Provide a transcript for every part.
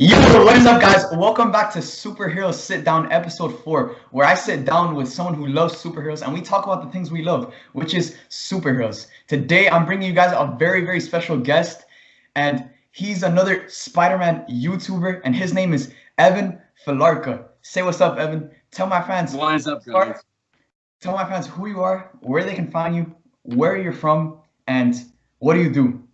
Yo, what is up, guys? Welcome back to Superheroes Sit Down episode 4, where I sit down with someone who loves superheroes and we talk about the things we love, which is superheroes. Today, I'm bringing you guys a very, very special guest, and he's another Spider-Man YouTuber, and his name is Evan Filarca. Say what's up, Evan. Tell my fans. What is up, guys? Tell my fans who you are, where they can find you, where you're from, and what do you do?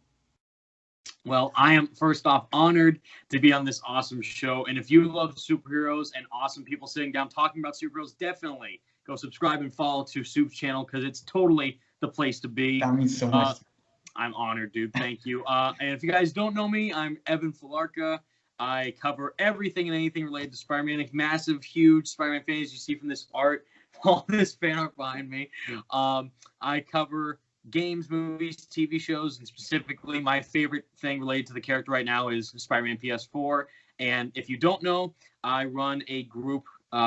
Well, I am first off honored to be on this awesome show. And if you love superheroes and awesome people sitting down talking about superheroes, definitely go subscribe and follow to Soup's channel because it's totally the place to be. That means so much. I'm honored, dude. Thank you. And if you guys don't know me, I'm Evan Filarca. I cover everything and anything related to Spider-Man. A massive, huge Spider-Man fan, as you see from this art, all this fan art behind me. I cover games, movies, TV shows, and specifically my favorite thing related to the character right now is Spider-Man PS4. And if you don't know, I run a group,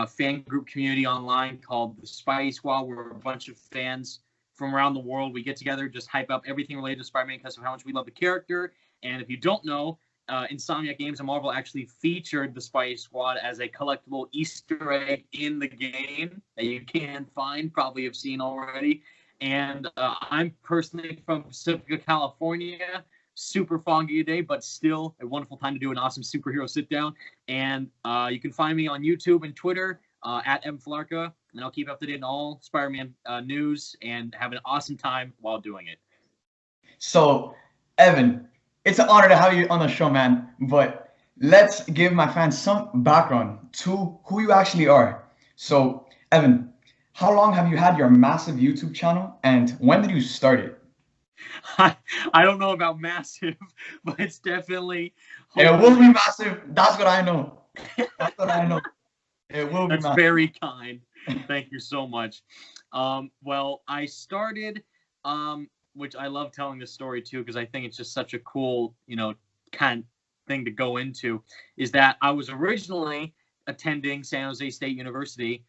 fan group community online called the Spidey Squad. We're a bunch of fans from around the world. We get together, just hype up everything related to Spider-Man because of how much we love the character. And if you don't know, Insomniac Games and Marvel actually featured the Spidey Squad as a collectible Easter egg in the game that you can find, probably have seen already. And I'm personally from Pacifica, California. Super foggy today, but still a wonderful time to do an awesome superhero sit down. And you can find me on YouTube and Twitter at Evan Filarca, and I'll keep up to date on all Spider-Man news and have an awesome time while doing it. So, Evan, it's an honor to have you on the show, man. But let's give my fans some background to who you actually are. So, Evan, how long have you had your massive YouTube channel, and when did you start it? I don't know about massive, but it's definitely... It will be massive. That's what I know. That's what I know. It will be That's massive. very kind. Thank you so much. Well, I started, which I love telling this story too, because I think it's just such a cool, kind of thing to go into, is that I was originally attending San Jose State University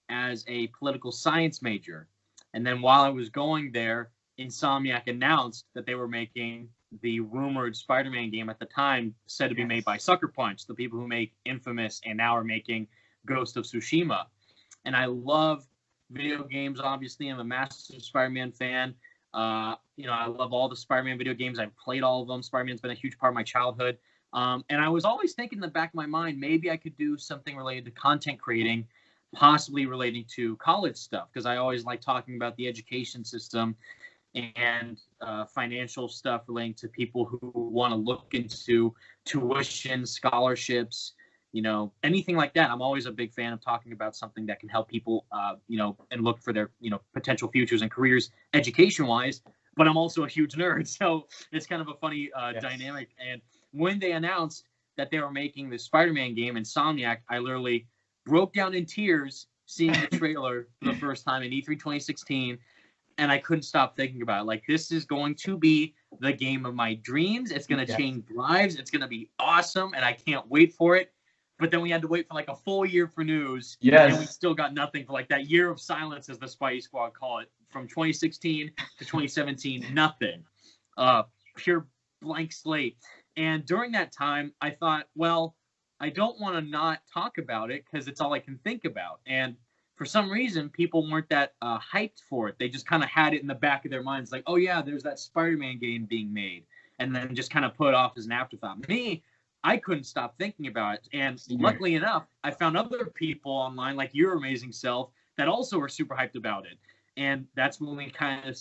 as a political science major. And then while I was going there, Insomniac announced that they were making the rumored Spider-Man game at the time, said to be made by Sucker Punch, the people who make Infamous and now are making Ghost of Tsushima. And I love video games, obviously. I'm a massive Spider-Man fan. I love all the Spider-Man video games. I've played all of them. Spider-Man's been a huge part of my childhood. And I was always thinking in the back of my mind, maybe I could do something related to content creating, possibly relating to college stuff, because I always like talking about the education system and financial stuff relating to people who want to look into tuition, scholarships, anything like that. I'm always a big fan of talking about something that can help people, and look for their, potential futures and careers education-wise. But I'm also a huge nerd, so it's kind of a funny dynamic. And when they announced that they were making the Spider-Man game, Insomniac, I literally broke down in tears seeing the trailer for the first time in E3 2016, and I couldn't stop thinking about it. Like, this is going to be the game of my dreams. It's going to change lives. It's going to be awesome, and I can't wait for it. But then we had to wait for like a full year for news, and we still got nothing for like that year of silence, as the Spidey Squad call it, from 2016 to 2017, nothing. Pure blank slate. And during that time, I thought, well, I don't want to not talk about it because it's all I can think about. And for some reason, people weren't that hyped for it. They just kind of had it in the back of their minds, like, oh yeah, there's that Spider-Man game being made, and then just kind of put it off as an afterthought. Me, I couldn't stop thinking about it. And luckily enough, I found other people online, like your amazing self, that also were super hyped about it. And that's when we kind of,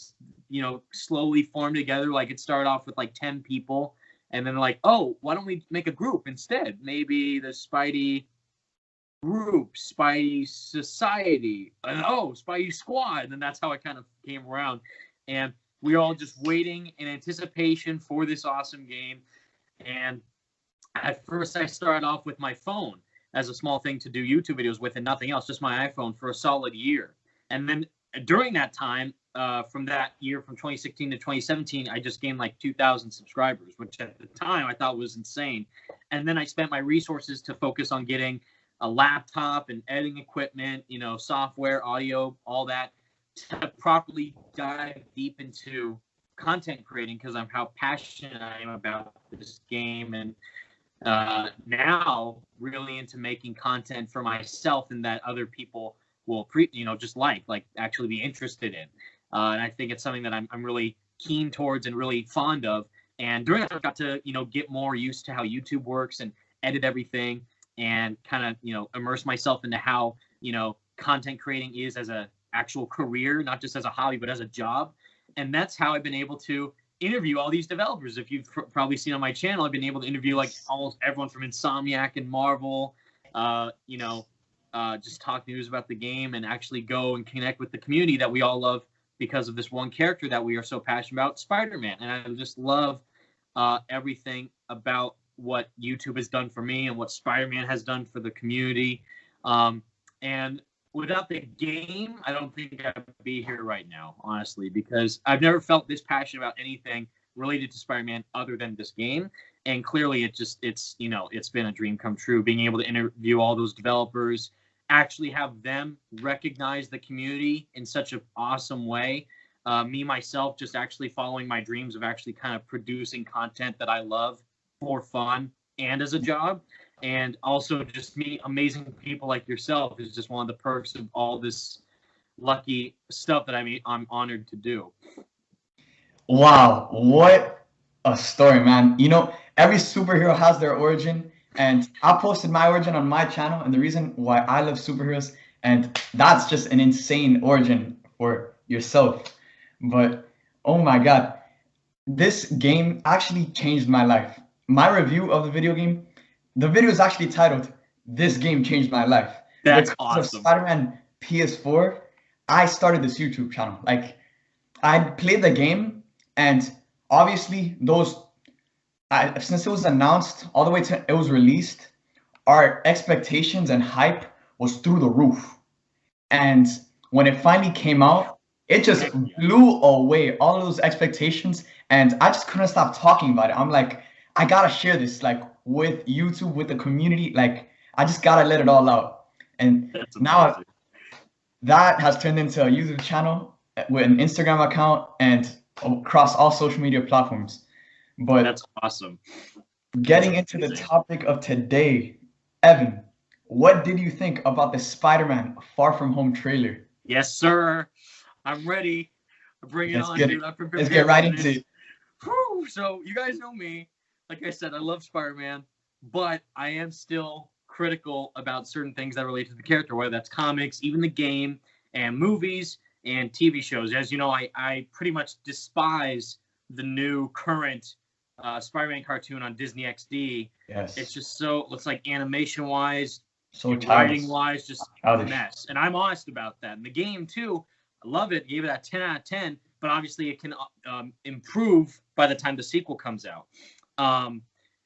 slowly formed together. Like, it started off with like 10 people. And then like, oh, why don't we make a group instead? Maybe the Spidey group, Spidey Society, and Spidey Squad. And that's how it kind of came around. And we were all just waiting in anticipation for this awesome game. And at first, I started off with my phone as a small thing to do YouTube videos with, and nothing else, just my iPhone for a solid year. And then during that time, from that year, from 2016 to 2017, I just gained like 2,000 subscribers, which at the time I thought was insane. And then I spent my resources to focus on getting a laptop and editing equipment, software, audio, all that, to properly dive deep into content creating, because I'm how passionate I am about this game and now really into making content for myself and that other people will just like actually be interested in. And I think it's something that I'm really keen towards and really fond of. And during that, I got to, get more used to how YouTube works and edit everything and kind of, immerse myself into how, content creating is as a actual career, not just as a hobby, but as a job. And that's how I've been able to interview all these developers. If you've probably seen on my channel, I've been able to interview like almost everyone from Insomniac and Marvel, just talk news about the game and actually go and connect with the community that we all love because of this one character that we are so passionate about, Spider-Man. And I just love everything about what YouTube has done for me and what Spider-Man has done for the community. And without the game, I don't think I'd be here right now, honestly, because I've never felt this passionate about anything related to Spider-Man other than this game. And clearly it's been a dream come true, being able to interview all those developers, actually have them recognize the community in such an awesome way. Me, myself, just actually following my dreams of actually kind of producing content that I love for fun and as a job. And also just meet amazing people like yourself is just one of the perks of all this lucky stuff that I'm honored to do. Wow, what a story, man. Every superhero has their origin, and I posted my origin on my channel and the reason why I love superheroes, and that's just an insane origin for yourself. But oh my God, this game actually changed my life. My review of the video game, the video is actually titled "This Game Changed My Life." That's because awesome. of Spider-Man PS4, I started this YouTube channel. Like, I played the game, and obviously since it was announced all the way to it was released, our expectations and hype was through the roof. And when it finally came out, it just blew away all of those expectations, and I just couldn't stop talking about it. I'm like, I gotta share this, like, with YouTube, with the community. Like, I just gotta let it all out. And now that has turned into a YouTube channel with an Instagram account and across all social media platforms. But that's awesome. Getting into the topic of today, Evan, what did you think about the Spider-Man Far From Home trailer? Yes, sir. I'm ready. Bring it on, dude. Let's get right into it. Whew. So you guys know me. Like I said, I love Spider-Man, but I am still critical about certain things that relate to the character, whether that's comics, even the game, and movies and TV shows. As you know, I pretty much despise the new current Spider-Man cartoon on Disney XD. Yes. It's just it's like animation-wise, so writing-wise, just a mess. And I'm honest about that. And the game, too, I love it. Gave it a 10 out of 10, but obviously it can improve by the time the sequel comes out.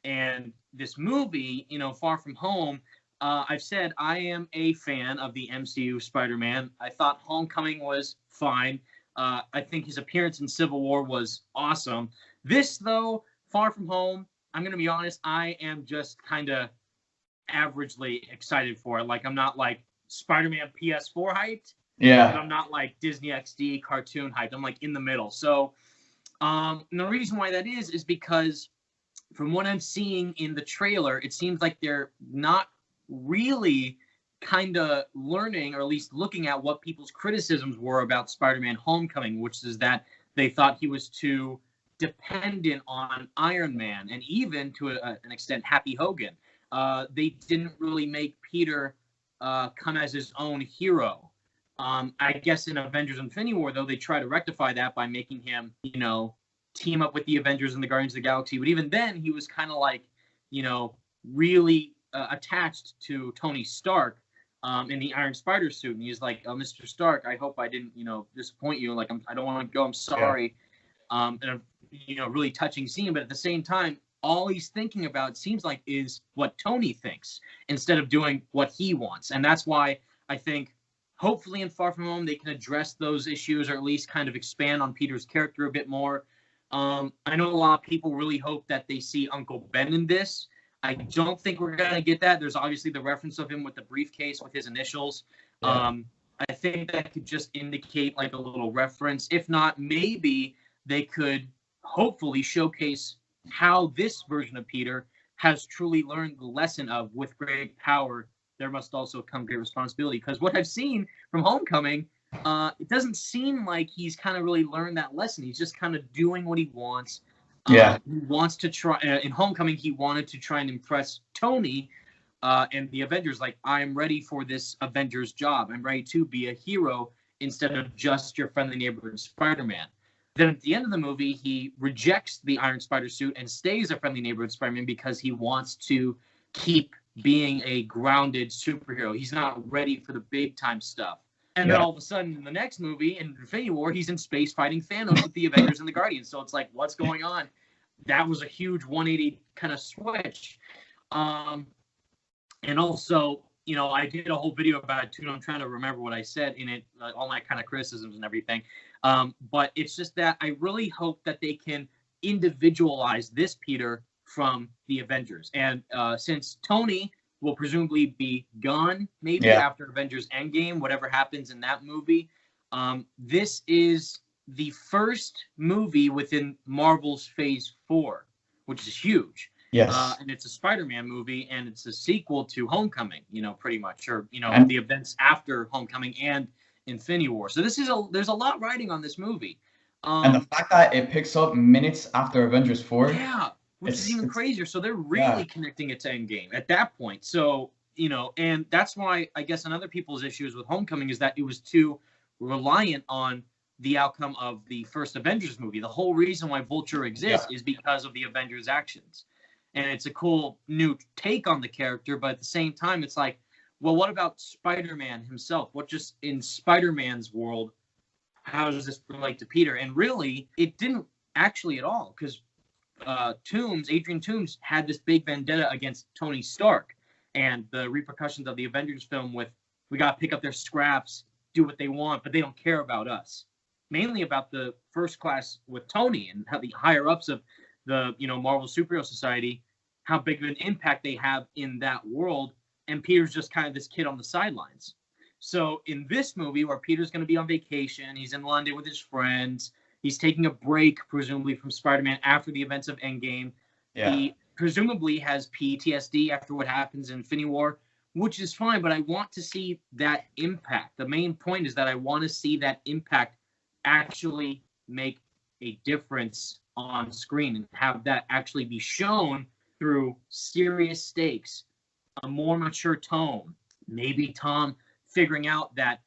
And this movie, Far From Home, I've said I am a fan of the MCU Spider-Man. I thought Homecoming was fine. I think his appearance in Civil War was awesome. This, though, Far From Home, I'm going to be honest, I am just kind of averagely excited for it. Like, I'm not like Spider-Man PS4 hyped. Yeah. But I'm not like Disney XD cartoon hyped. I'm like in the middle. So and the reason why that is because from what I'm seeing in the trailer, it seems like they're not really kind of learning, or at least looking at what people's criticisms were about Spider-Man Homecoming, which is that they thought he was too dependent on Iron Man, and even to an extent Happy Hogan. They didn't really make Peter come as his own hero. I guess in Avengers Infinity War, though, they try to rectify that by making him, team up with the Avengers and the Guardians of the Galaxy. But even then, he was kind of like, really attached to Tony Stark in the Iron Spider suit. And he's like, oh, Mr. Stark, I hope I didn't, disappoint you. Like, I don't want to go. I'm sorry. Yeah. And really touching scene. But at the same time, all he's thinking about, it seems like, is what Tony thinks instead of doing what he wants. And that's why I think hopefully in Far From Home, they can address those issues, or at least kind of expand on Peter's character a bit more. I know a lot of people really hope that they see Uncle Ben in this. I don't think we're going to get that. There's obviously the reference of him with the briefcase with his initials. Yeah. I think that could just indicate like a little reference. If not, maybe they could hopefully showcase how this version of Peter has truly learned the lesson of, with great power, there must also come great responsibility. Because what I've seen from Homecoming, it doesn't seem like he's kind of really learned that lesson. He's just kind of doing what he wants. Yeah. He wants to try. In Homecoming, he wanted to try and impress Tony and the Avengers. Like, I'm ready for this Avengers job. I'm ready to be a hero instead of just your friendly neighborhood Spider-Man. Then at the end of the movie, he rejects the Iron Spider suit and stays a friendly neighborhood Spider-Man because he wants to keep being a grounded superhero. He's not ready for the big-time stuff. And then all of a sudden, in the next movie, in Infinity War, he's in space fighting Thanos with the Avengers and the Guardians. So it's like, what's going on? That was a huge 180 kind of switch. And also, you know, I did a whole video about it, too, and I'm trying to remember what I said in it, all my kind of criticisms and everything. But it's just that I really hope that they can individualize this Peter from the Avengers. And since Tony will presumably be gone maybe after Avengers Endgame, whatever happens in that movie, this is the first movie within Marvel's Phase 4, which is huge. Yes. And it's a Spider-Man movie, and it's a sequel to Homecoming, you know, pretty much, or, you know, And the events after Homecoming and Infinity War. So this is there's a lot riding on this movie. And the fact that it picks up minutes after Avengers 4. Yeah, which is even crazier. So they're really connecting it to Endgame at that point. So, you know, and that's why I guess another people's issues with Homecoming is that it was too reliant on the outcome of the first Avengers movie. The whole reason why Vulture exists is because of the Avengers' actions. And it's a cool new take on the character, but at the same time, it's like, well, what about Spider-Man himself? What just in Spider-Man's world, how does this relate to Peter? And really, it didn't actually at all, because Adrian Toomes had this big vendetta against Tony Stark, and the repercussions of the Avengers film with, we got to pick up their scraps, do what they want, but they don't care about us. Mainly about the First Class with Tony and how the higher-ups of the, you know, Marvel Superhero Society, how big of an impact they have in that world, and Peter's just kind of this kid on the sidelines. So in this movie, where Peter's going to be on vacation, he's in London with his friends, he's taking a break, presumably, from Spider-Man after the events of Endgame. Yeah. He presumably has PTSD after what happens in Infinity War, which is fine, but I want to see that impact. The main point is that I want to see that impact actually make a difference on screen and have that actually be shown through serious stakes, a more mature tone, maybe Tom figuring out that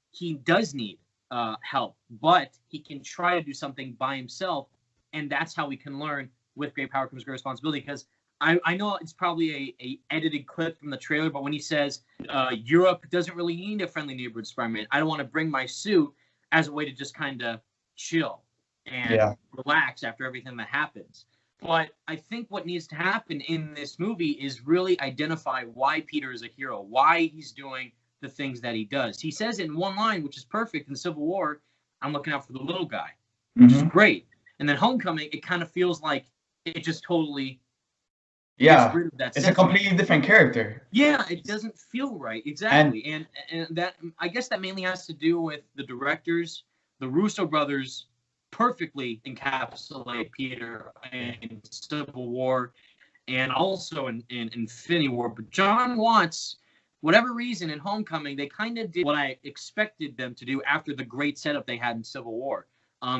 he does need help, but he can try to do something by himself, and that's how we can learn with great power comes great responsibility. Because I know it's probably a edited clip from the trailer, but when he says Europe doesn't really need a friendly neighborhood Spider-Man, I don't want to bring my suit as a way to just kind of chill and relax after everything that happens. But I think what needs to happen in this movie is really identify why Peter is a hero, why he's doing the things that he does. He says in one line, which is perfect in Civil War, I'm looking out for the little guy, which is great. And then Homecoming, it kind of feels like it just totally gets rid of that it's a completely different character. Yeah, it doesn't feel right. Exactly. And that, I guess that mainly has to do with the directors. The Russo brothers perfectly encapsulate Peter in Civil War and also in Infinity War. But John Watts, whatever reason, in Homecoming, they kind of did what I expected them to do after the great setup they had in Civil War.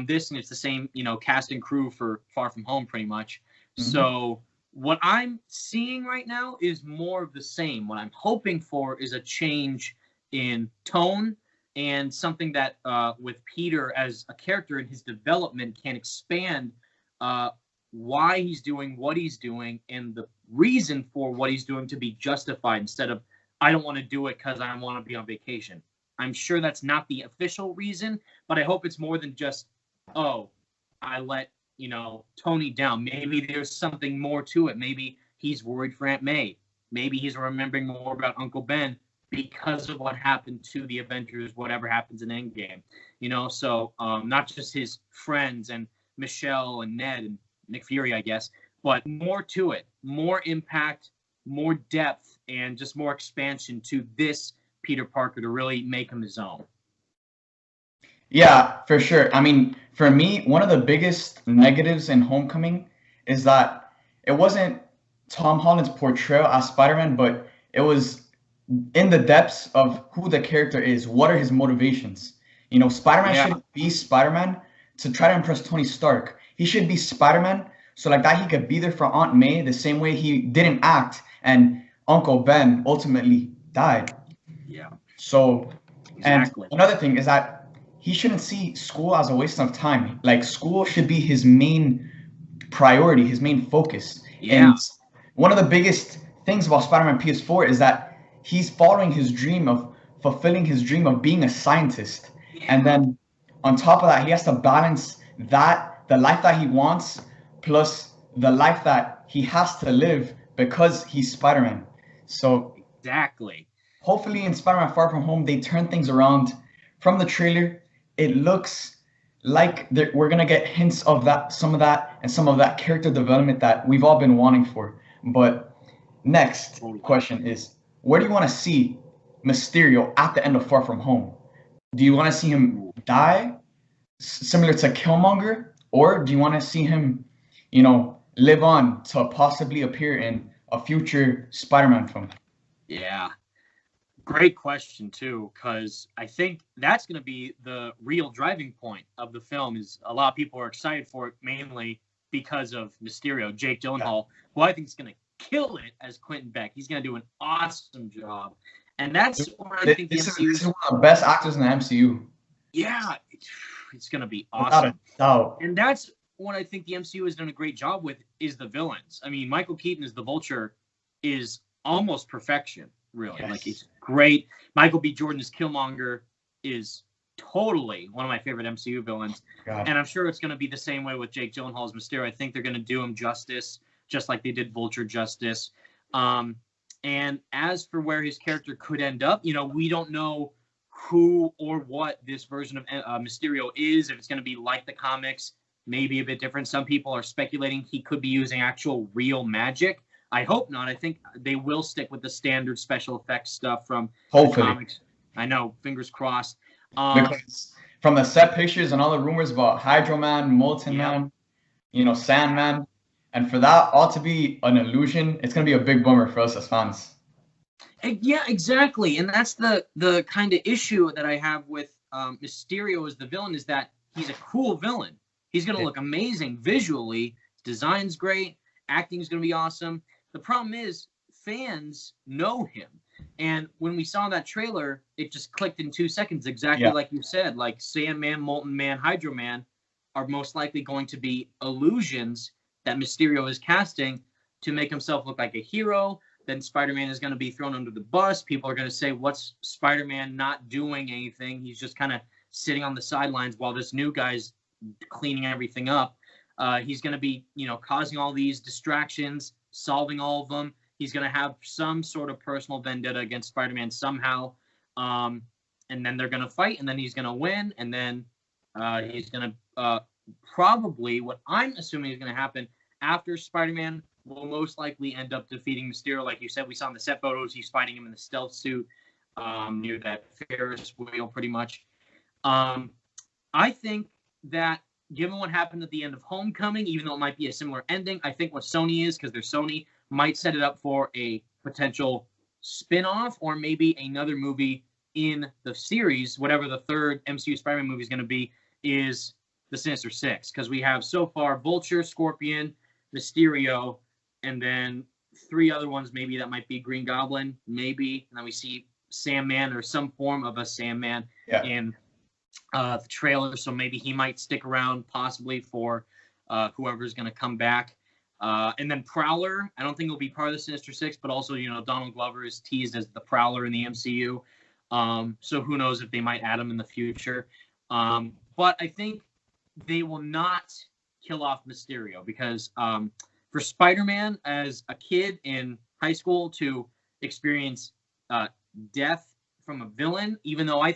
This, and it's the same, you know, cast and crew for Far From Home, pretty much. So what I'm seeing right now is more of the same. What I'm hoping for is a change in tone and something that with Peter as a character and his development can expand why he's doing what he's doing and the reason for what he's doing to be justified, instead of, I don't want to do it because I want to be on vacation. I'm sure that's not the official reason, but I hope it's more than just, oh, I let, you know, Tony down. Maybe there's something more to it. Maybe he's worried for Aunt May. Maybe he's remembering more about Uncle Ben because of what happened to the Avengers, whatever happens in Endgame. You know, so not just his friends and Michelle and Ned and Nick Fury, I guess, but more to it, more impact, more depth, and just more expansion to this Peter Parker to really make him his own. Yeah, for sure. I mean, for me, one of the biggest negatives in Homecoming is that it wasn't Tom Holland's portrayal as Spider-Man, but it was in the depths of who the character is. What are his motivations? You know, Spider-Man Yeah, shouldn't be Spider-Man to try to impress Tony Stark. He should be Spider-Man so like that he could be there for Aunt May the same way he didn't act and Uncle Ben ultimately died. yeah, So, and exactly. another thing is that he shouldn't see school as a waste of time. Like school should be his main priority, his main focus. Yeah, And one of the biggest things about Spider-Man PS4 is that he's following his dream of fulfilling his dream of being a scientist. And then on top of that, he has to balance that, the life that he wants, plus the life that he has to live because he's Spider-Man. So exactly. hopefully in Spider-Man Far From Home, they turn things around. From the trailer, it looks like we're gonna get hints of that, some of that, and some of that character development that we've all been wanting for. But next question is, where do you want to see Mysterio at the end of Far From Home? Do you want to see him die, similar to Killmonger, or do you want to see him, you know, live on to possibly appear in a future Spider-Man film? Yeah. Great question too, because I think that's going to be the real driving point of the film. Is a lot of people are excited for it mainly because of Mysterio, Jake Gyllenhaal, who I think is going to kill it as Quentin Beck. He's going to do an awesome job, and that's where I think This is one of the best actors in the MCU. Yeah, it's going to be awesome. Without a doubt. And that's what I think the MCU has done a great job with is the villains. I mean, Michael Keaton as the Vulture is almost perfection. Really, Yes. like he's great. Michael B. Jordan as Killmonger is totally one of my favorite MCU villains, and I'm sure it's going to be the same way with Jake Gyllenhaal as Mysterio. I think they're going to do him justice, just like they did Vulture justice. And as for where his character could end up, you know, we don't know who or what this version of Mysterio is. If it's going to be like the comics, maybe a bit different. Some people are speculating he could be using actual real magic. I hope not. I think they will stick with the standard special effects stuff from the comics. I know, fingers crossed. Because from the set pictures and all the rumors about Hydro Man, Molten Man, you know, Sandman, and for that all to be an illusion, it's going to be a big bummer for us as fans. Yeah, exactly. And that's the kind of issue that I have with Mysterio as the villain is that he's a cool villain. He's going to look amazing visually. Design's great. Acting is going to be awesome. The problem is fans know him. And when we saw that trailer, it just clicked in 2 seconds, exactly like you said. Like Sandman, Molten Man, Hydro Man are most likely going to be illusions that Mysterio is casting to make himself look like a hero. Then Spider-Man is going to be thrown under the bus. People are going to say, what's Spider-Man not doing anything? He's just kind of sitting on the sidelines while this new guy's cleaning everything up. He's going to be, you know, causing all these distractions, solving all of them. He's going to have some sort of personal vendetta against Spider-Man somehow. And then they're going to fight, and then he's going to win. And then he's going to probably, what I'm assuming is going to happen after Spider-Man will most likely end up defeating Mysterio. Like you said, we saw in the set photos, he's fighting him in the stealth suit near that Ferris wheel pretty much. I think that given what happened at the end of Homecoming, even though it might be a similar ending, I think what Sony is, because they're Sony, might set it up for a potential spin-off or maybe another movie in the series. Whatever the third MCU Spider-Man movie is going to be is the Sinister Six, because we have so far Vulture, Scorpion, Mysterio, and then 3 other ones maybe that might be Green Goblin, maybe. And then we see Sandman or some form of a Sandman in the trailer, so maybe he might stick around possibly for whoever's going to come back. And then Prowler, I don't think he'll be part of the Sinister Six, but also, you know, Donald Glover is teased as the Prowler in the MCU. So who knows if they might add him in the future. But I think they will not kill off Mysterio because for Spider-Man as a kid in high school to experience death from a villain, even though I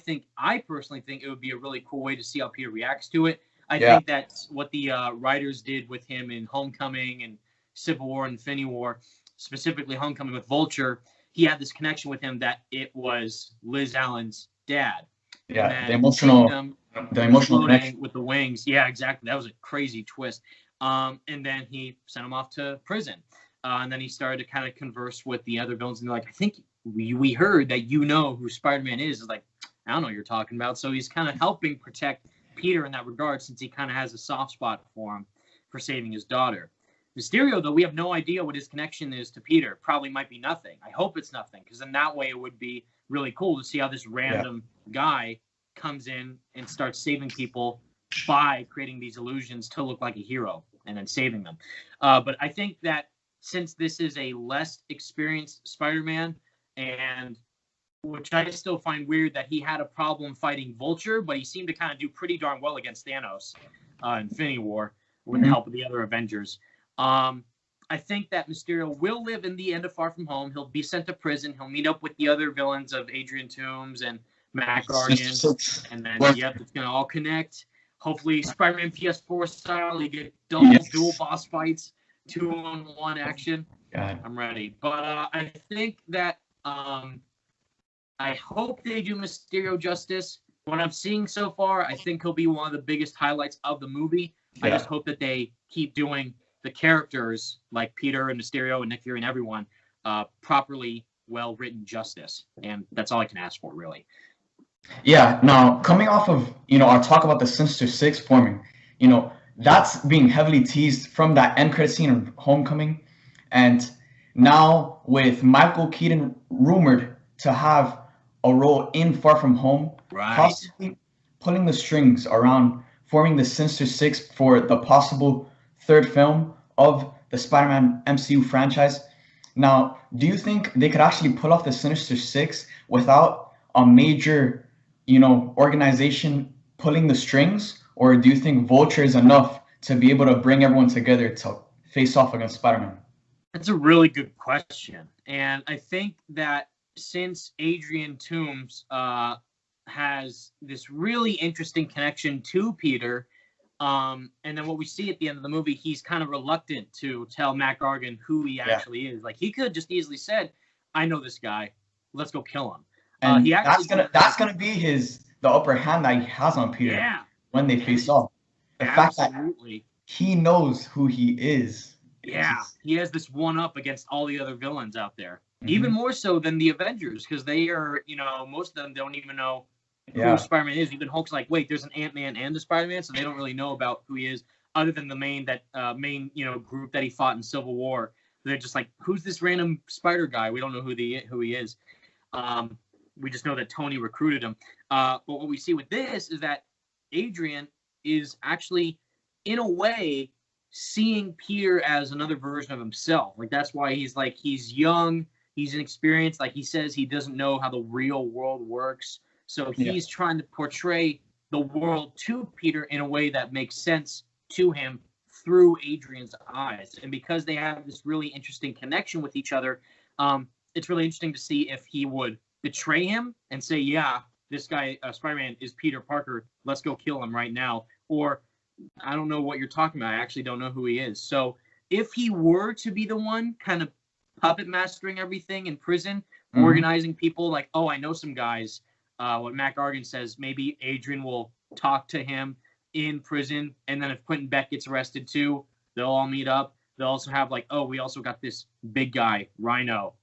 personally think it would be a really cool way to see how Peter reacts to it. I think that's what the writers did with him in Homecoming and Civil War and Infinity War, specifically Homecoming with Vulture. He had this connection with him that it was Liz Allen's dad. Yeah, the emotional connection with the wings. Yeah, exactly. That was a crazy twist. And then he sent him off to prison. And then he started to kind of converse with the other villains, and they're like, I think we heard that you know who Spider-Man is. It's like, I don't know what you're talking about. So he's kind of helping protect Peter in that regard, since he kind of has a soft spot for him for saving his daughter. Mysterio, though, we have no idea what his connection is to Peter. Probably might be nothing. I hope it's nothing, because in that way it would be really cool to see how this random guy comes in and starts saving people by creating these illusions to look like a hero and then saving them. But I think that since this is a less experienced Spider-Man, and which I still find weird that he had a problem fighting Vulture, but he seemed to kind of do pretty darn well against Thanos Infinity War with the help of the other Avengers. I think that Mysterio will live in the end of Far From Home. He'll be sent to prison. He'll meet up with the other villains of Adrian Toomes and Matt Gargan. And then, it's going to all connect. Hopefully, Spider-Man PS4 style, you get dual boss fights, 2-on-1 action. God. I'm ready. But I think that I hope they do Mysterio justice. What I'm seeing so far, I think he'll be one of the biggest highlights of the movie. I just hope that they keep doing the characters like Peter and Mysterio and Nick Fury and everyone properly well-written justice. And that's all I can ask for, really. Yeah, now, coming off of, our talk about the Sinister Six forming, that's being heavily teased from that end credit scene of Homecoming. And now with Michael Keaton rumored to have a role in Far From Home, possibly pulling the strings around forming the Sinister Six for the possible third film of the Spider-Man MCU franchise. Now, do you think they could actually pull off the Sinister Six without a major, organization pulling the strings? Or do you think Vulture is enough to be able to bring everyone together to face off against Spider-Man? That's a really good question. And I think that since Adrian Toomes has this really interesting connection to Peter, and then what we see at the end of the movie, he's kind of reluctant to tell Matt Gargan who he actually is. Like, he could just easily said, I know this guy, let's go kill him. And that's gonna be the upper hand that he has on Peter when they face off. The fact that he knows who he is. Yeah, he has this one up against all the other villains out there. Even more so than the Avengers, because they are, most of them don't even know who Spider-Man is. Even Hulk's like, wait, there's an Ant-Man and a Spider-Man, so they don't really know about who he is, other than the main group that he fought in Civil War. They're just like, who's this random Spider guy? We don't know who he is. We just know that Tony recruited him. But what we see with this is that Adrian is actually, in a way, seeing Peter as another version of himself. Like, that's why he's young, he's inexperienced. Like he says, he doesn't know how the real world works. So he's trying to portray the world to Peter in a way that makes sense to him through Adrian's eyes. And because they have this really interesting connection with each other, it's really interesting to see if he would betray him and say, yeah, this guy, Spider-Man, is Peter Parker. Let's go kill him right now. Or, I don't know what you're talking about. I actually don't know who he is. So if he were to be the one kind of puppet mastering everything in prison, organizing people like, oh, I know some guys, what Matt Gargan says, maybe Adrian will talk to him in prison. And then if Quentin Beck gets arrested too, they'll all meet up. They'll also have like, oh, we also got this big guy, Rhino,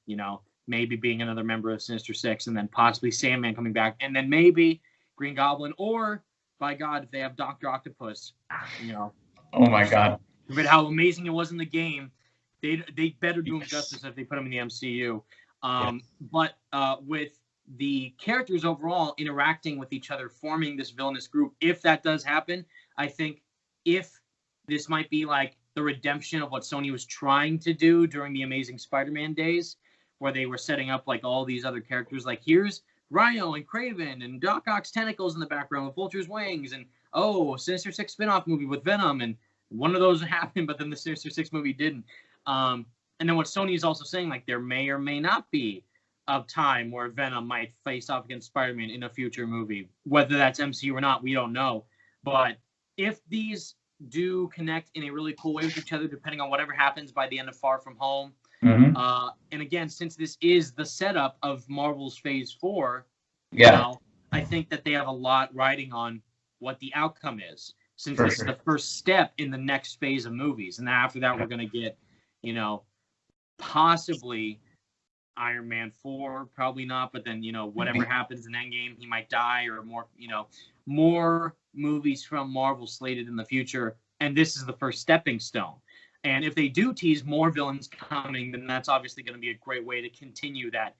maybe being another member of Sinister Six, and then possibly Sandman coming back, and then maybe Green Goblin, or by God, if they have Dr. Octopus, Oh my God. But how amazing it was in the game, they better do him justice if they put him in the MCU. But with the characters overall interacting with each other, forming this villainous group, if that does happen, I think if this might be like the redemption of what Sony was trying to do during the Amazing Spider-Man days, where they were setting up like all these other characters, like here's Rhino and Kraven and Doc Ock's tentacles in the background with Vulture's wings, and Sinister Six spinoff movie with Venom, and one of those happened, but then the Sinister Six movie didn't. And then what Sony is also saying, like there may or may not be a time where Venom might face off against Spider-Man in a future movie. Whether that's MCU or not, we don't know. But if these do connect in a really cool way with each other, depending on whatever happens by the end of Far From Home, and again, since this is the setup of Marvel's Phase 4, I think that they have a lot riding on what the outcome is, since this is the first step in the next phase of movies. And then after that, we're going to get, possibly Iron Man 4, probably not, but then, whatever happens in Endgame, he might die, or more movies from Marvel slated in the future, and this is the first stepping stone. And if they do tease more villains coming, then that's obviously going to be a great way to continue that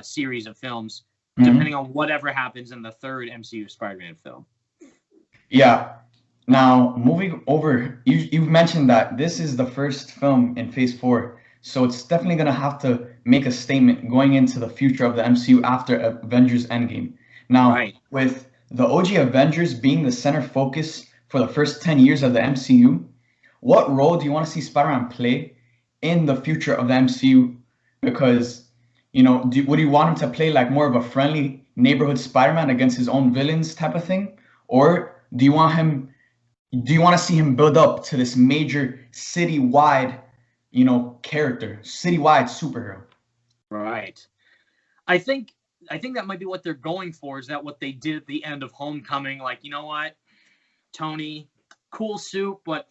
series of films, depending on whatever happens in the third MCU Spider-Man film. Yeah. Now, moving over, you've mentioned that this is the first film in Phase 4, so it's definitely going to have to make a statement going into the future of the MCU after Avengers Endgame. Now, with the OG Avengers being the center focus for the first 10 years of the MCU, what role do you want to see Spider-Man play in the future of the MCU? Because, would you want him to play like more of a friendly neighborhood Spider-Man against his own villains type of thing? Or do you want to see him build up to this major city-wide, character, city-wide superhero? Right. I think that might be what they're going for. Is that what they did at the end of Homecoming? Like, you know what, Tony, cool suit, but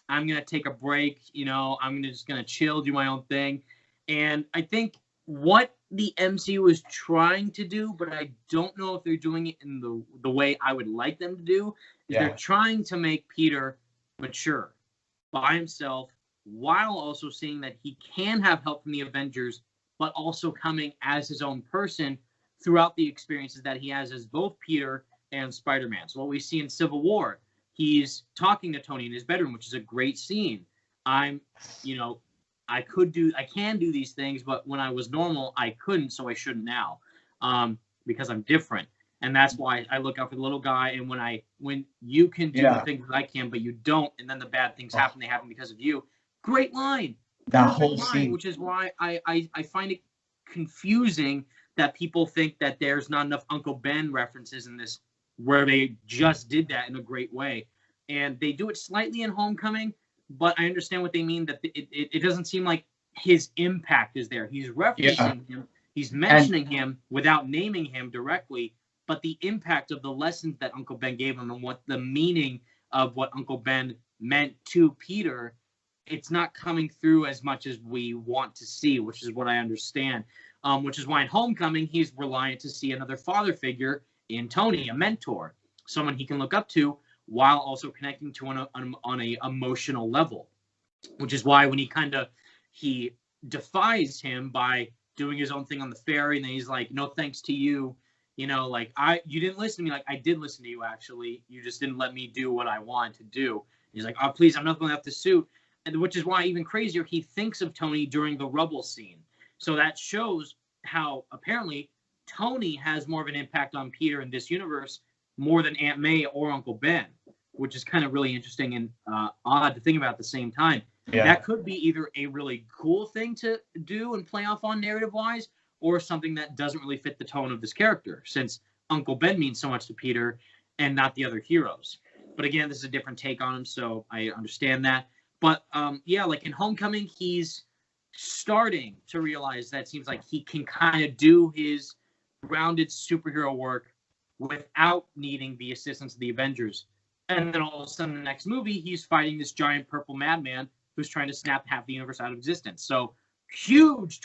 I'm going to take a break. I'm just going to chill, do my own thing. And I think what the MCU is trying to do, but I don't know if they're doing it in the way I would like them to do, is they're trying to make Peter mature by himself, while also seeing that he can have help from the Avengers, but also coming as his own person throughout the experiences that he has as both Peter and Spider-Man. So what we see in Civil War, he's talking to Tony in his bedroom, which is a great scene. I can do these things, but when I was normal, I couldn't, so I shouldn't now, because I'm different. And that's why I look out for the little guy. And when you can do the things that I can, but you don't, and then the bad things happen, they happen because of you. Great line. That whole scene. Which is why I find it confusing that people think that there's not enough Uncle Ben references in this, where they just did that in a great way. And they do it slightly in Homecoming, but I understand what they mean, that it doesn't seem like his impact is there. He's referencing him. He's mentioning him without naming him directly, but the impact of the lessons that Uncle Ben gave him and what the meaning of what Uncle Ben meant to Peter, it's not coming through as much as we want to see, which is what I understand. Which is why in Homecoming, he's reliant to see another father figure in Tony, a mentor, someone he can look up to, while also connecting to on a emotional level. Which is why when he defies him by doing his own thing on the ferry, and then he's like, no thanks to you, you didn't listen to me. Like, I did listen to you, actually. You just didn't let me do what I wanted to do. And he's like, oh, please, I'm not going to have to suit. And which is why, even crazier, he thinks of Tony during the rubble scene. So that shows how apparently Tony has more of an impact on Peter in this universe, more than Aunt May or Uncle Ben, which is kind of really interesting and odd to think about at the same time. Yeah. That could be either a really cool thing to do and play off on narrative-wise, or something that doesn't really fit the tone of this character, since Uncle Ben means so much to Peter and not the other heroes. But again, this is a different take on him, so I understand that. But like in Homecoming, he's starting to realize that it seems like he can kind of do his grounded superhero work without needing the assistance of the Avengers. And then all of a sudden, in the next movie, he's fighting this giant purple madman who's trying to snap half the universe out of existence. So huge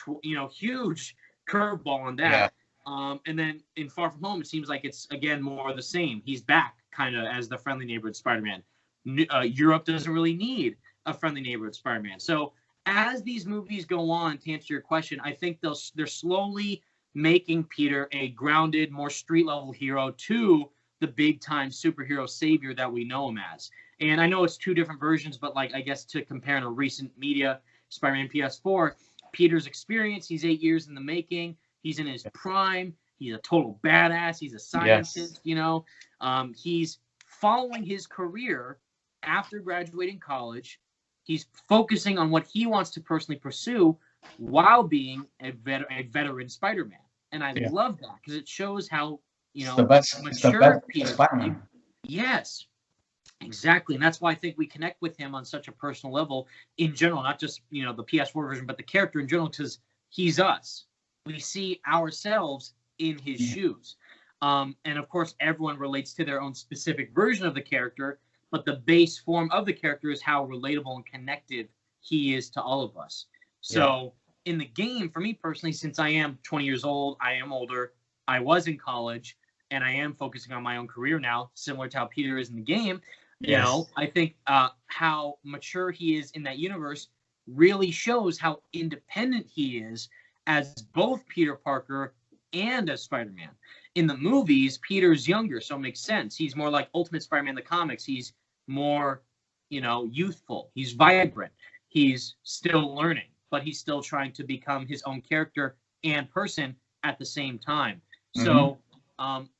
curveball on that. Yeah. And then in Far From Home, it seems like it's, again, more of the same. He's back kind of as the friendly neighborhood Spider-Man. Europe doesn't really need a friendly neighborhood Spider-Man. So as these movies go on, to answer your question, I think they're slowly making Peter a grounded, more street-level hero to the big-time superhero savior that we know him as. And I know it's two different versions, but I guess to compare in a recent media, Spider-Man PS4, Peter's experience, he's 8 years in the making. He's in his prime. He's a total badass. He's a scientist, He's following his career after graduating college. He's focusing on what he wants to personally pursue while being a veteran Spider-Man. And I love that, because it shows how, mature Peter Spider-Man. Yes, exactly. And that's why I think we connect with him on such a personal level in general, not just, the PS4 version, but the character in general, because he's us. We see ourselves in his shoes. And of course, everyone relates to their own specific version of the character, but the base form of the character is how relatable and connected he is to all of us. So in the game, for me personally, since I am 20 years old, I am older, I was in college, and I am focusing on my own career now, similar to how Peter is in the game. You know, I think how mature he is in that universe really shows how independent he is as both Peter Parker and as Spider-Man. In the movies, Peter's younger, so it makes sense. He's more like Ultimate Spider-Man in the comics. He's more, you know, youthful. He's vibrant. He's still learning, but he's still trying to become his own character and person at the same time. So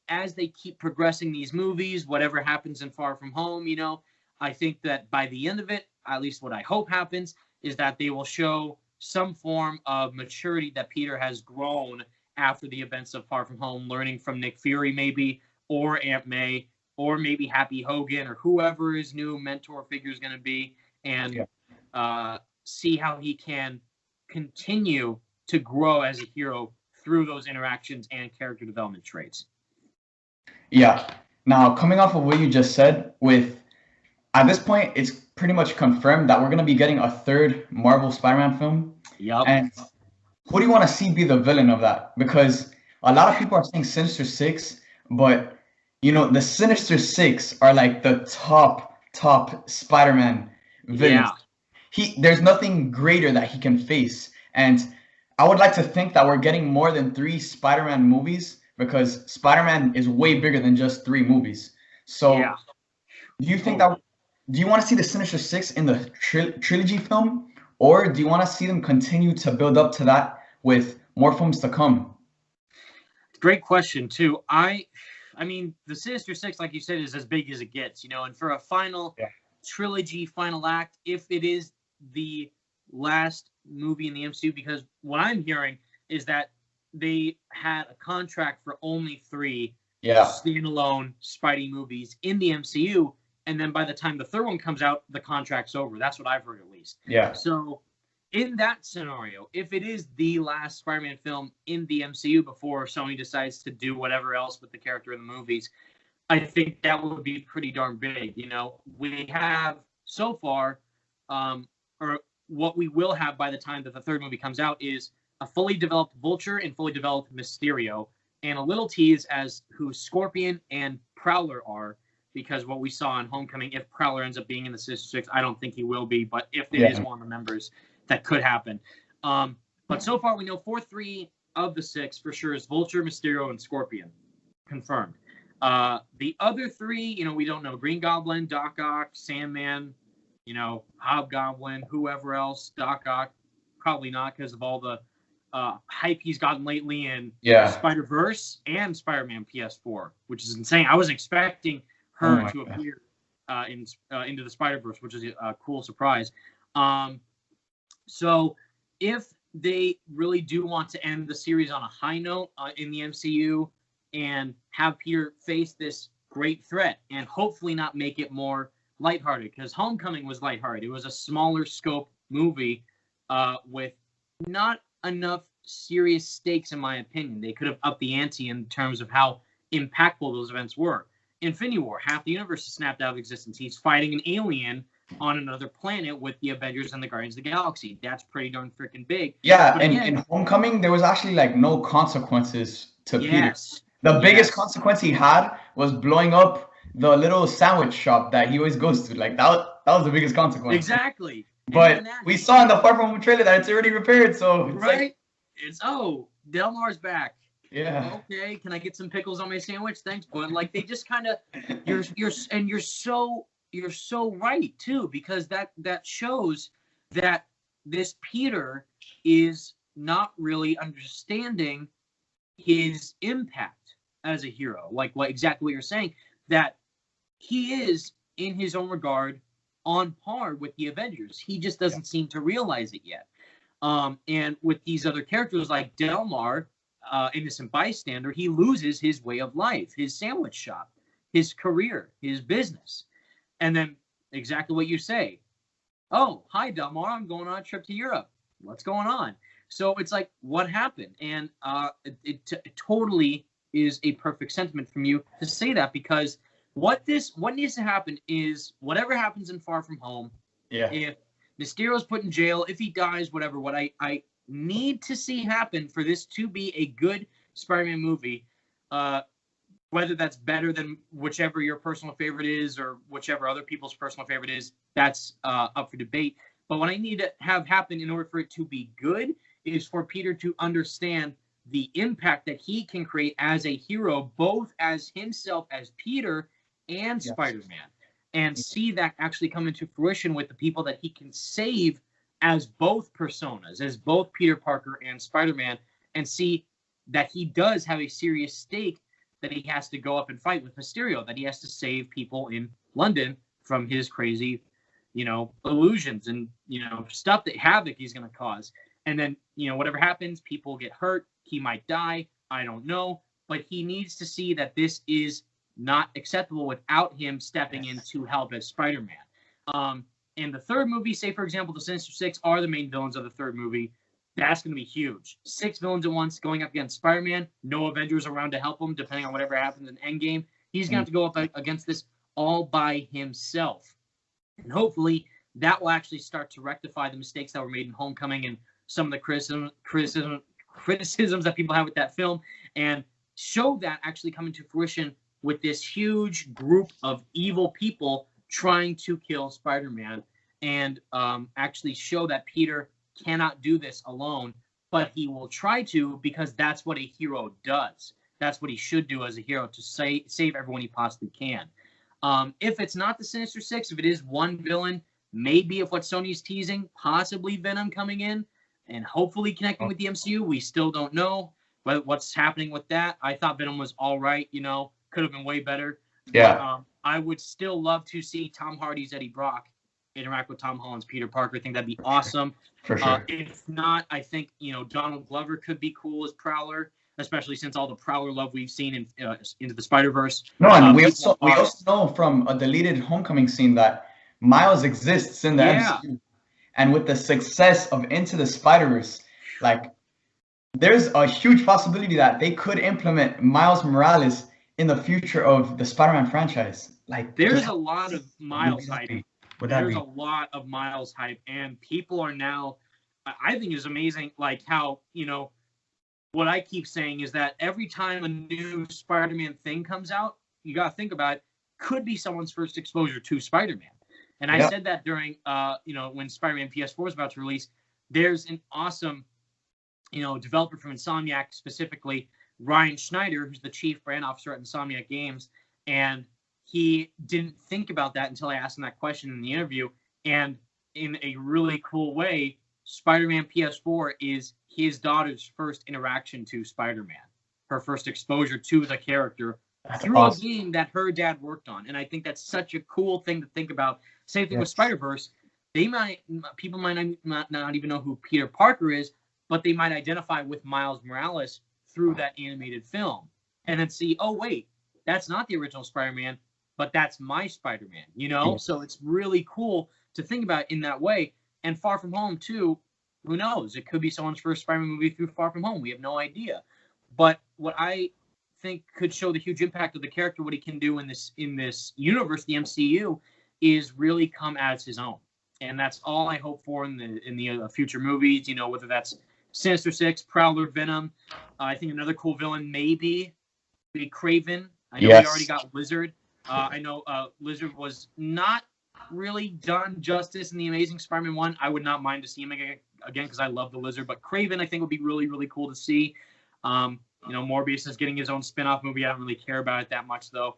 as they keep progressing these movies, whatever happens in Far From Home, you know, I think that by the end of it, at least what I hope happens, is that they will show some form of maturity that Peter has grown after the events of Far From Home, learning from Nick Fury maybe, or Aunt May, or maybe Happy Hogan, or whoever his new mentor figure is going to be, and see how he can continue to grow as a hero through those interactions and character development traits. Yeah. Now, coming off of what you just said, at this point, it's pretty much confirmed that we're going to be getting a third Marvel Spider-Man film. Yep. And who do you want to see be the villain of that? Because a lot of people are saying Sinister Six, but, you know, the Sinister Six are like the top Spider-Man villains. Yeah. There's nothing greater that he can face. And I would like to think that we're getting more than 3 Spider-Man movies, because Spider-Man is way bigger than just 3 movies. So do you think do you want to see the Sinister Six in the trilogy film, or do you want to see them continue to build up to that with more films to come? Great question too. I mean, the Sinister Six, like you said, is as big as it gets, you know, and for a final trilogy, final act, if it is the last movie in the MCU, because what I'm hearing is that they had a contract for only 3 standalone Spidey movies in the MCU, and then by the time the third one comes out, the contract's over. That's what I've heard, at least. Yeah. So in that scenario, if it is the last Spider-Man film in the MCU before Sony decides to do whatever else with the character in the movies, I think that would be pretty darn big. You know, we have so far, or what we will have by the time that the third movie comes out, is a fully developed Vulture and fully developed Mysterio, and a little tease as who Scorpion and Prowler are, because what we saw in Homecoming, if Prowler ends up being in the Sinister Six, I don't think he will be, but if it is one of the members, that could happen. But so far, we know 3 of the 6 for sure is Vulture, Mysterio, and Scorpion. Confirmed. The other 3, you know, we don't know. Green Goblin, Doc Ock, Sandman, you know, Hobgoblin, whoever else. Doc Ock, probably not, because of all the hype he's gotten lately in Spider-Verse and Spider-Man PS4, which is insane. I wasn't expecting her to appear in Into the Spider-Verse, which is a cool surprise. So if they really do want to end the series on a high note in the MCU and have Peter face this great threat and hopefully not make it more lighthearted, because Homecoming was lighthearted. It was a smaller scope movie with not enough serious stakes, in my opinion. They could have upped the ante in terms of how impactful those events were. Infinity War, half the universe is snapped out of existence. He's fighting an alien on another planet with the Avengers and the Guardians of the Galaxy. That's pretty darn freaking big. Yeah, but and in Homecoming, there was actually like no consequences to Peter. The biggest consequence he had was blowing up the little sandwich shop that he always goes to. Like that was the biggest consequence. Exactly. But we saw in the Far From Home trailer that it's already repaired, so it's like, it's Delmar's back. Yeah. Okay, can I get some pickles on my sandwich? Thanks, bud. Like they just kind of you're so right too, because that shows that this Peter is not really understanding his impact as a hero. Like exactly what you're saying, that he is in his own regard on par with the Avengers. He just doesn't seem to realize it yet. And with these other characters like Delmar, innocent bystander, he loses his way of life, his sandwich shop, his career, his business. And then exactly what you say. Oh, hi, Delmar. I'm going on a trip to Europe. What's going on? So it's like, what happened? And it totally is a perfect sentiment from you to say that, because what needs to happen is whatever happens in Far From Home, if Mysterio's put in jail, if he dies, whatever, what I need to see happen for this to be a good Spider-Man movie, whether that's better than whichever your personal favorite is or whichever other people's personal favorite is, that's up for debate. But what I need to have happen in order for it to be good is for Peter to understand the impact that he can create as a hero, both as himself as Peter and Spider-Man, and see that actually come into fruition with the people that he can save as both personas, as both Peter Parker and Spider-Man, and see that he does have a serious stake that he has to go up and fight with Mysterio, that he has to save people in London from his crazy, illusions and, stuff that havoc he's going to cause. And then, whatever happens, people get hurt. He might die. I don't know. But he needs to see that this is not acceptable without him stepping in to help as Spider-Man. In the third movie, say, for example, the Sinister Six are the main villains of the third movie. That's going to be huge. 6 villains at once going up against Spider-Man. No Avengers around to help him, depending on whatever happens in Endgame. He's going to have to go up against this all by himself. And hopefully that will actually start to rectify the mistakes that were made in Homecoming and some of the criticisms that people have with that film, and show that actually coming to fruition with this huge group of evil people trying to kill Spider-Man, and actually show that Peter cannot do this alone, but he will try to, because that's what a hero does. That's what he should do as a hero, to save everyone he possibly can. If it's not the Sinister Six, if it is one villain, maybe if what Sony's teasing, possibly Venom coming in and hopefully connecting with the MCU, we still don't know what's happening with that. I thought Venom was all right, could have been way better. Yeah. But, I would still love to see Tom Hardy's Eddie Brock interact with Tom Holland's Peter Parker. I think that'd be awesome. For sure. If not, I think, Donald Glover could be cool as Prowler, especially since all the Prowler love we've seen in Into the Spider-Verse. No, and we also know from a deleted Homecoming scene that Miles exists in the MCU. And with the success of Into the Spider-Verse, there's a huge possibility that they could implement Miles Morales in the future of the Spider-Man franchise. There's a lot of Miles hype. There's a lot of Miles hype, and people are now, I think it's amazing, how, what I keep saying is that every time a new Spider-Man thing comes out, you got to think about it, could be someone's first exposure to Spider-Man. And I said that during, when Spider-Man PS4 was about to release. There's an awesome, developer from Insomniac, specifically Ryan Schneider, who's the chief brand officer at Insomniac Games, and he didn't think about that until I asked him that question in the interview. And in a really cool way, Spider-Man PS4 is his daughter's first interaction to Spider-Man, her first exposure to the character through a game that her dad worked on. And I think that's such a cool thing to think about. Same thing with Spider-Verse. People might not even know who Peter Parker is, but they might identify with Miles Morales through that animated film, and then see, oh wait, that's not the original Spider-Man, but that's my Spider-Man, So it's really cool to think about it in that way. And Far From Home too, who knows? It could be someone's first Spider-Man movie through Far From Home. We have no idea. But what I think could show the huge impact of the character, what he can do in this universe, the MCU, is really come as his own. And that's all I hope for in the future movies, whether that's Sinister Six, Prowler, Venom. I think another cool villain maybe be Kraven. I know we already got Lizard. I know Lizard was not really done justice in the Amazing Spider-Man 1. I would not mind to see him again because I love the Lizard. But Kraven, I think, would be really, really cool to see. Morbius is getting his own spin-off movie. I don't really care about it that much, though.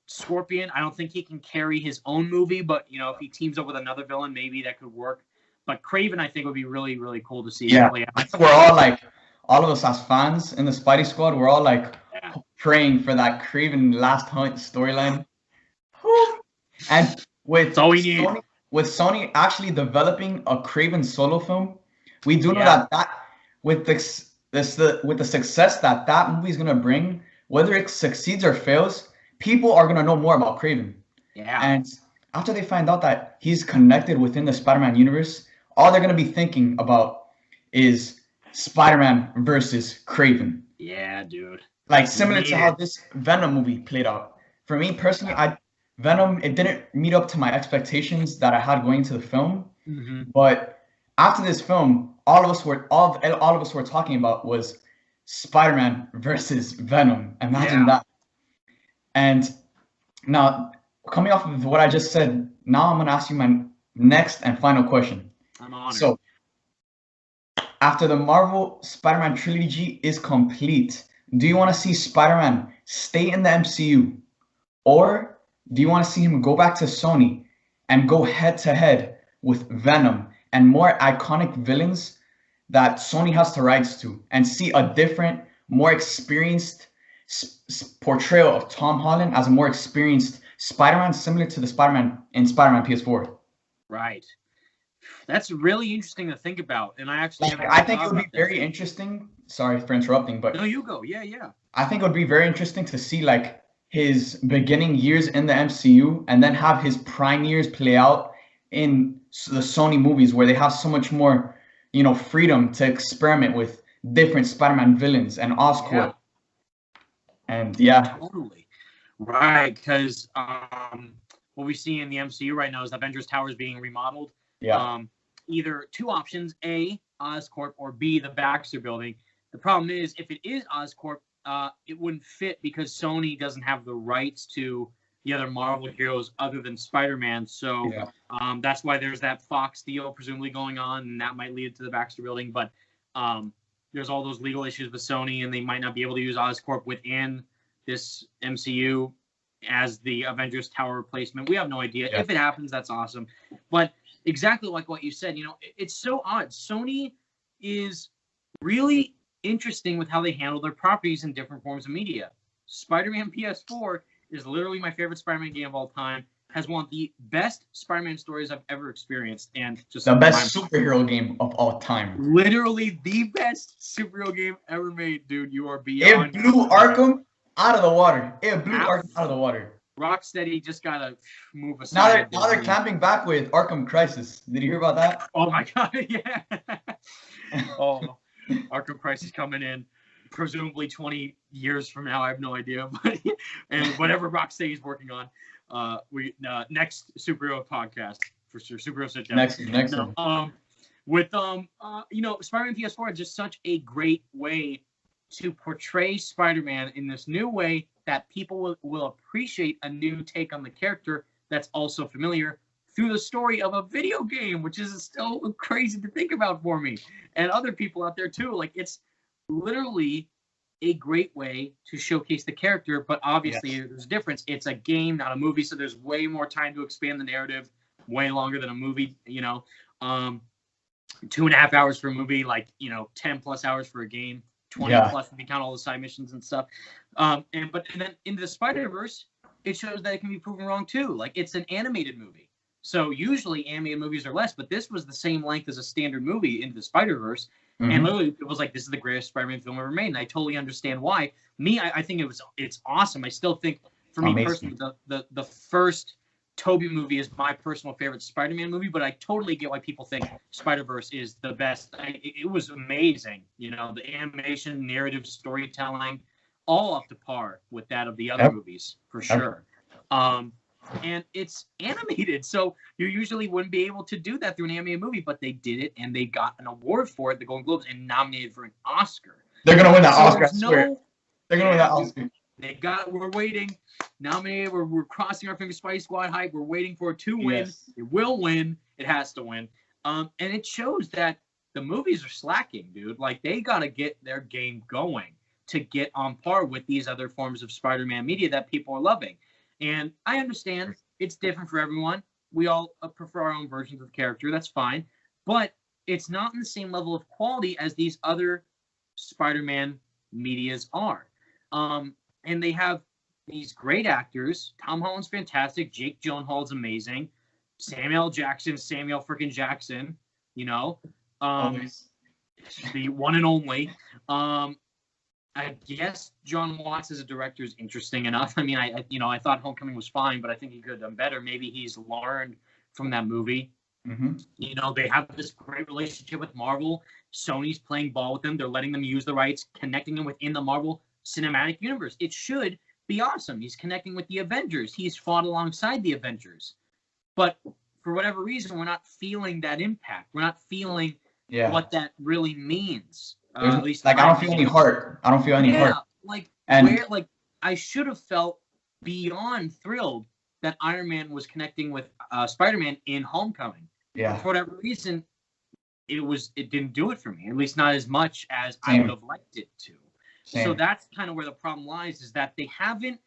Scorpion, I don't think he can carry his own movie, but, if he teams up with another villain, maybe that could work. But Kraven, I think, would be really, really cool to see. Yeah, I think we're all of us as fans in the Spidey Squad, we're all praying for that Kraven Last Hunt storyline. And with Sony actually developing a Kraven solo film, we do know that with the success that movie is gonna bring, whether it succeeds or fails, people are gonna know more about Kraven. Yeah. And after they find out that he's connected within the Spider-Man universe, all they're gonna be thinking about is Spider-Man versus Kraven. Yeah, dude. Similar to how this Venom movie played out. For me personally, Venom, it didn't meet up to my expectations that I had going into the film. Mm-hmm. But after this film, all of us were talking about was Spider-Man versus Venom. Imagine that. And now, coming off of what I just said, now I'm gonna ask you my next and final question. I'm honored. So, after the Marvel Spider-Man trilogy is complete, do you want to see Spider-Man stay in the MCU, or do you want to see him go back to Sony and go head-to-head with Venom and more iconic villains that Sony has the rights to, and see a different, more experienced portrayal of Tom Holland as a more experienced Spider-Man, similar to the Spider-Man in Spider-Man PS4? Right. That's really interesting to think about, and I actually I think it would be very interesting. Sorry for interrupting, but no, you go. Yeah. I think it would be very interesting to see like his beginning years in the MCU, and then have his prime years play out in the Sony movies, where they have so much more, freedom to experiment with different Spider-Man villains and Oscorp. Yeah. And totally right, because what we see in the MCU right now is Avengers Tower is being remodeled. Either two options: A, Oscorp, or B, the Baxter Building. The problem is, if it is Oscorp, it wouldn't fit because Sony doesn't have the rights to the other Marvel heroes other than Spider-Man. So that's why there's that Fox deal presumably going on, and that might lead to the Baxter Building. But there's all those legal issues with Sony, and they might not be able to use Oscorp within this MCU as the Avengers Tower replacement. We have no idea. If it happens, that's awesome. But exactly like what you said, it's so odd. Sony is really interesting with how they handle their properties in different forms of media. Spider-Man PS4 is literally my favorite Spider-Man game of all time. Has one of the best Spider-Man stories I've ever experienced, and just the best superhero game of all time. Literally the best superhero game ever made, dude. You are beyond. It blew Arkham out of the water. Arkham out of the water. Rocksteady just gotta move aside. Now they're clamping back with Arkham Crisis. Did you hear about that? Oh my god, yeah. Arkham Crisis coming in, presumably 20 years from now. I have no idea, but and whatever Rocksteady is working on, we next superhero podcast for sure. Superhero sit down. Next one. With Spider-Man PS4 is just such a great way to portray Spider-Man in this new way that people will appreciate a new take on the character that's also familiar through the story of a video game, which is still crazy to think about for me and other people out there too. Like, it's literally a great way to showcase the character, but obviously there's a difference. It's a game, not a movie, so there's way more time to expand the narrative, way longer than a movie, 2.5 hours for a movie, 10 plus hours for a game, 20 plus if you count all the side missions and stuff. And then into the Spider-Verse, it shows that it can be proven wrong too. Like, it's an animated movie. So usually animated movies are less, but this was the same length as a standard movie, Into the Spider-Verse. Mm-hmm. And literally it was like, this is the greatest Spider-Man film ever made. And I totally understand why. I think it's awesome. I still think, for me personally, the first Tobey movie is my personal favorite Spider-Man movie, but I totally get why people think Spider-Verse is the best. It was amazing. The animation, narrative, storytelling, all up to par with that of the other movies, for sure. And it's animated, so you usually wouldn't be able to do that through an animated movie, but they did it, and they got an award for it, the Golden Globes, and nominated for an Oscar. They're going to win that Oscar, I swear. They're going to win that Oscar. We're waiting. Nominated, we're crossing our fingers, Spidey Squad hype. We're waiting for it to win. Yes. It will win. It has to win. And it shows that the movies are slacking, dude. Like, they got to get their game going to get on par with these other forms of Spider-Man media that people are loving. And I understand it's different for everyone. We all prefer our own versions of the character. That's fine. But it's not in the same level of quality as these other Spider-Man medias are. And they have these great actors. Tom Holland's fantastic. Jake Gyllenhaal's amazing. Samuel freaking Jackson, the one and only. I guess John Watts as a director is interesting enough. I mean, I thought Homecoming was fine, but I think he could have done better. Maybe he's learned from that movie. Mm-hmm. They have this great relationship with Marvel. Sony's playing ball with them. They're letting them use the rights, connecting them within the Marvel Cinematic Universe. It should be awesome. He's connecting with the Avengers. He's fought alongside the Avengers. But for whatever reason, we're not feeling that impact. We're not feeling what that really means. At least like I don't feel any heart. I don't feel any heart. Like I should have felt beyond thrilled that Iron Man was connecting with Spider-Man in Homecoming. Yeah. But for whatever reason, it didn't do it for me. At least not as much as I would have liked it to. So that's kind of where the problem lies, is that they haven't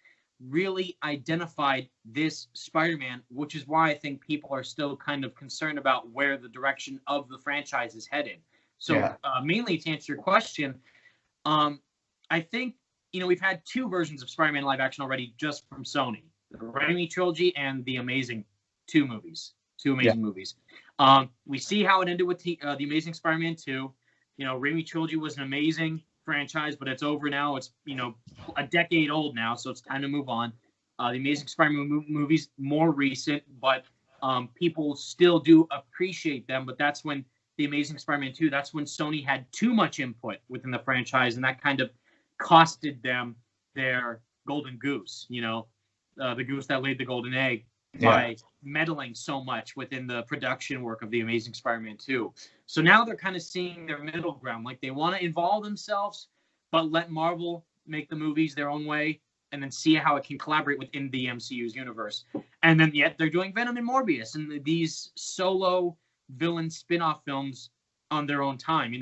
really identified this Spider-Man, which is why I think people are still kind of concerned about where the direction of the franchise is headed. So mainly to answer your question, I think, we've had two versions of Spider-Man live action already just from Sony, the Raimi trilogy and the Amazing two amazing movies. We see how it ended with the Amazing Spider-Man 2. Raimi trilogy was an amazing franchise, but it's over now. It's, a decade old now, so it's time to move on. The Amazing Spider-Man movies, more recent, but people still do appreciate them. But that's when the Amazing Spider-Man 2, that's when Sony had too much input within the franchise, and that kind of costed them their golden goose, the goose that laid the golden egg, by meddling so much within the production work of the Amazing Spider-Man 2. So now they're kind of seeing their middle ground. Like, they want to involve themselves, but let Marvel make the movies their own way, and then see how it can collaborate within the MCU's universe. And then yet they're doing Venom and Morbius and these solo villain spin-off films on their own time.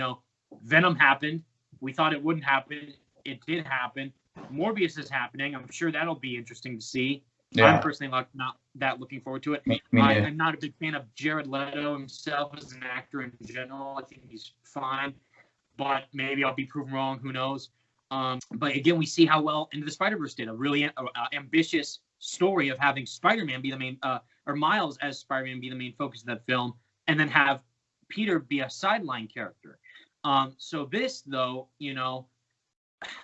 Venom happened. We thought it wouldn't happen. It did happen. Morbius is happening. I'm sure that'll be interesting to see. I'm personally not that looking forward to it. I'm not a big fan of Jared Leto himself as an actor in general. I think he's fine, but maybe I'll be proven wrong. Who knows? But again, we see how well Into the Spider-Verse did. A really ambitious story of having Spider-Man be the main, or Miles as Spider-Man be the main focus of that film, and then have Peter be a sideline character. So this, though,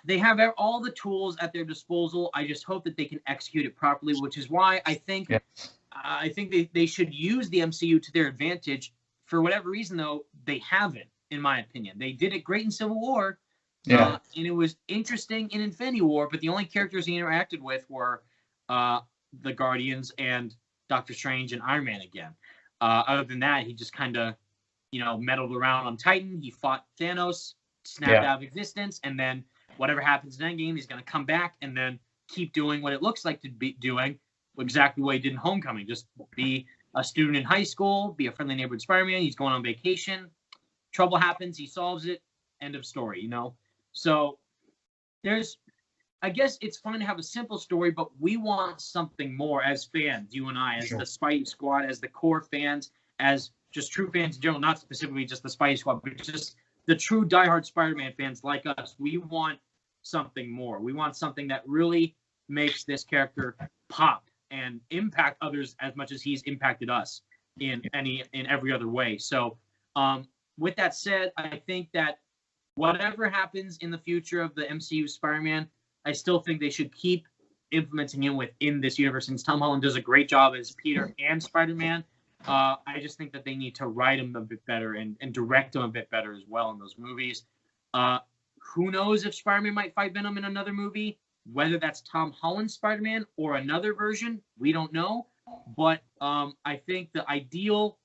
they have all the tools at their disposal. I just hope that they can execute it properly, which is why I think they should use the MCU to their advantage. For whatever reason, though, they haven't, in my opinion. They did it great in Civil War, and it was interesting in Infinity War, but the only characters he interacted with were the Guardians and Doctor Strange and Iron Man again. Other than that, he just kind of, meddled around on Titan. He fought Thanos, snapped out of existence, and then whatever happens in Endgame, he's going to come back and then keep doing what it looks like to be doing, exactly what he did in Homecoming. Just be a student in high school, be a friendly neighborhood Spider-Man. He's going on vacation. Trouble happens. He solves it. End of story, So I guess it's fun to have a simple story, but we want something more as fans, you and I, as the Spidey Squad, as the core fans, as just true fans in general, not specifically just the Spidey Squad, but just the true diehard Spider-Man fans like us. We want something more. We want something that really makes this character pop and impact others as much as he's impacted us in every other way. So with that said, I think that whatever happens in the future of the MCU Spider-Man, I still think they should keep implementing him within this universe. Since Tom Holland does a great job as Peter and Spider-Man, I just think that they need to write him a bit better and direct him a bit better as well in those movies. Who knows if Spider-Man might fight Venom in another movie? Whether that's Tom Holland's Spider-Man or another version, we don't know. But I think the ideal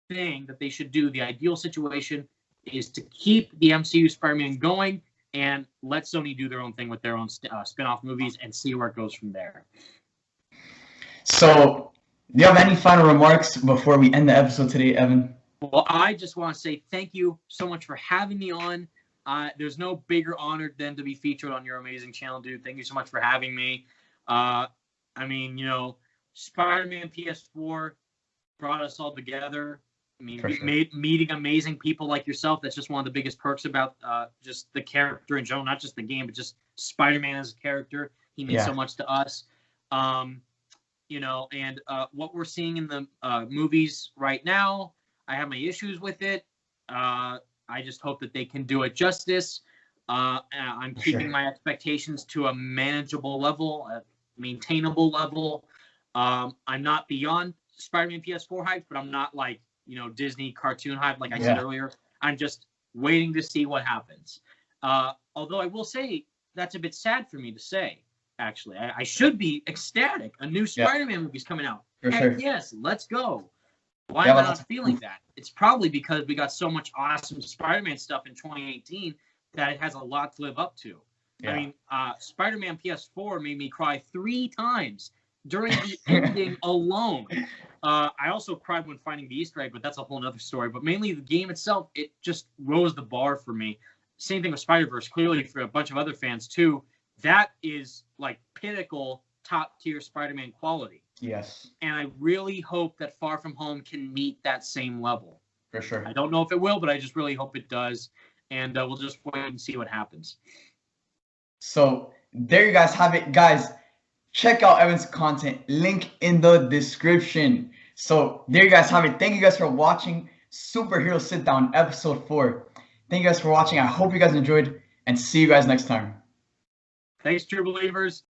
thing that they should do, the ideal situation, is to keep the MCU Spider-Man going and let Sony do their own thing with their own spin-off movies and see where it goes from there. So, do you have any final remarks before we end the episode today, Evan? Well, I just want to say thank you so much for having me on. There's no bigger honor than to be featured on your amazing channel, dude. Thank you so much for having me. Spider-Man PS4 brought us all together. Meeting amazing people like yourself, that's just one of the biggest perks about just the character in general, not just the game, but just Spider-Man as a character. He means so much to us. And what we're seeing in the movies right now, I have my issues with it. I just hope that they can do it justice. I'm keeping my expectations to a manageable level, a maintainable level. I'm not beyond Spider-Man PS4 hype, but I'm not like, Disney cartoon hype, like I said earlier. I'm just waiting to see what happens. Although I will say that's a bit sad for me to say, actually. I should be ecstatic. A new Spider-Man movie's coming out. Heck yes, let's go. Why am I not feeling that? It's probably because we got so much awesome Spider-Man stuff in 2018 that it has a lot to live up to. Yeah. I mean, Spider-Man PS4 made me cry 3 times during the ending alone. I also cried when finding the Easter egg, but that's a whole other story. But mainly the game itself, it just rose the bar for me. Same thing with Spider-Verse, clearly for a bunch of other fans too. That is like pinnacle, top-tier Spider-Man quality. Yes. And I really hope that Far From Home can meet that same level. For sure. I don't know if it will, but I just really hope it does. And we'll just wait and see what happens. So there you guys have it. Guys, check out Evan's content. Link in the description. So there you guys have it. Thank you guys for watching Superhero Sit Down episode 4. Thank you guys for watching. I hope you guys enjoyed, and see you guys next time. Thanks, true believers.